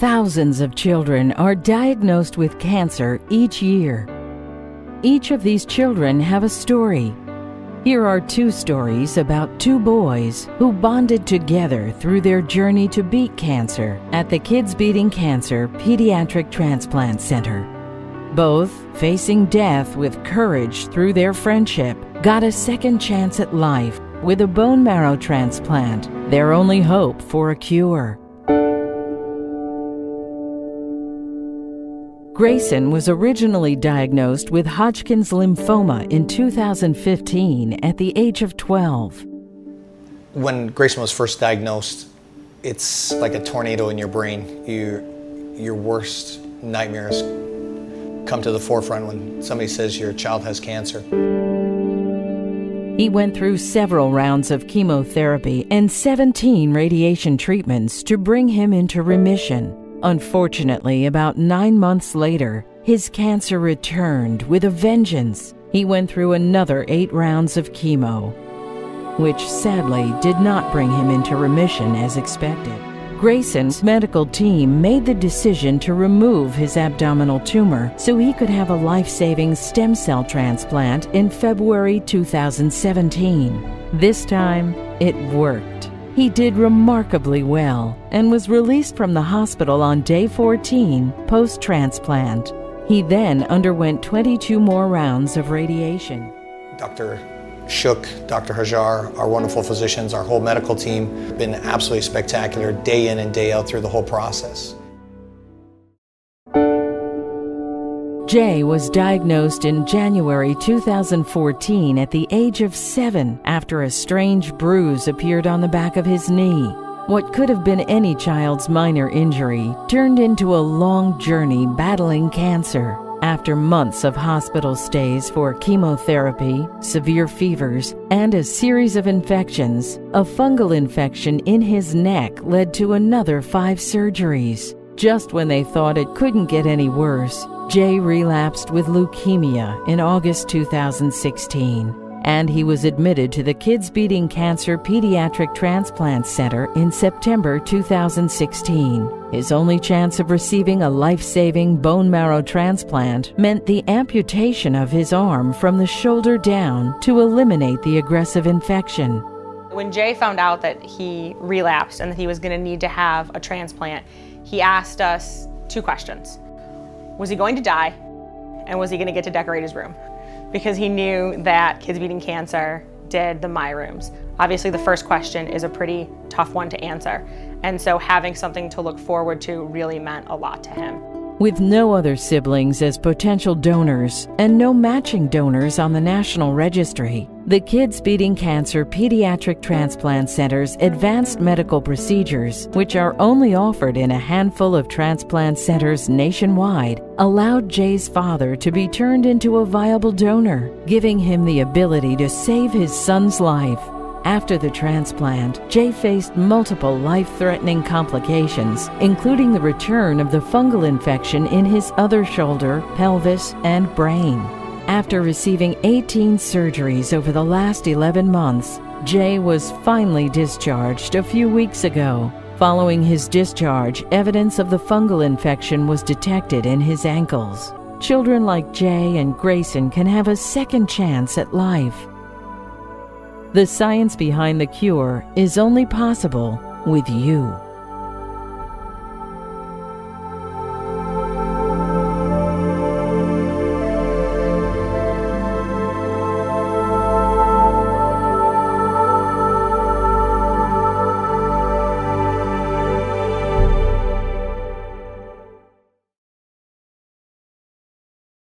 Thousands of children are diagnosed with cancer each year. Each of these children have a story. Here are two stories about two boys who bonded together through their journey to beat cancer at the Kids Beating Cancer Pediatric Transplant Center. Both, facing death with courage through their friendship, got a second chance at life with a bone marrow transplant, their only hope for a cure. Grayson was originally diagnosed with Hodgkin's lymphoma in 2015 at the age of 12. When Grayson was first diagnosed, it's like a tornado in your brain. Your worst nightmares come to the forefront when somebody says your child has cancer. He went through several rounds of chemotherapy and 17 radiation treatments to bring him into remission. Unfortunately, about 9 months later, his cancer returned with a vengeance. He went through another 8 rounds of chemo, which sadly did not bring him into remission as expected. Grayson's medical team made the decision to remove his abdominal tumor so he could have a life-saving stem cell transplant in February 2017. This time, it worked. He did remarkably well and was released from the hospital on day 14 post-transplant. He then underwent 22 more rounds of radiation. Dr. Shook, Dr. Hajar, our wonderful physicians, our whole medical team have been absolutely spectacular day in and day out through the whole process. Jay was diagnosed in January 2014 at the age of 7 after a strange bruise appeared on the back of his knee. What could have been any child's minor injury turned into a long journey battling cancer. After months of hospital stays for chemotherapy, severe fevers, and a series of infections, a fungal infection in his neck led to another 5 surgeries. Just when they thought it couldn't get any worse, Jay relapsed with leukemia in August 2016, and he was admitted to the Kids Beating Cancer Pediatric Transplant Center in September 2016. His only chance of receiving a life-saving bone marrow transplant meant the amputation of his arm from the shoulder down to eliminate the aggressive infection. When Jay found out that he relapsed and that he was going to need to have a transplant, he asked us 2 questions. Was he going to die? And was he going to get to decorate his room? Because he knew that Kids Beating Cancer did the My Rooms. Obviously, the first question is a pretty tough one to answer. And so having something to look forward to really meant a lot to him. With no other siblings as potential donors and no matching donors on the National Registry, the Kids Beating Cancer Pediatric Transplant Center's advanced medical procedures, which are only offered in a handful of transplant centers nationwide, allowed Jay's father to be turned into a viable donor, giving him the ability to save his son's life. After the transplant, Jay faced multiple life-threatening complications, including the return of the fungal infection in his other shoulder, pelvis, and brain. After receiving 18 surgeries over the last 11 months, Jay was finally discharged a few weeks ago. Following his discharge, evidence of the fungal infection was detected in his ankles. Children like Jay and Grayson can have a second chance at life. The science behind the cure is only possible with you.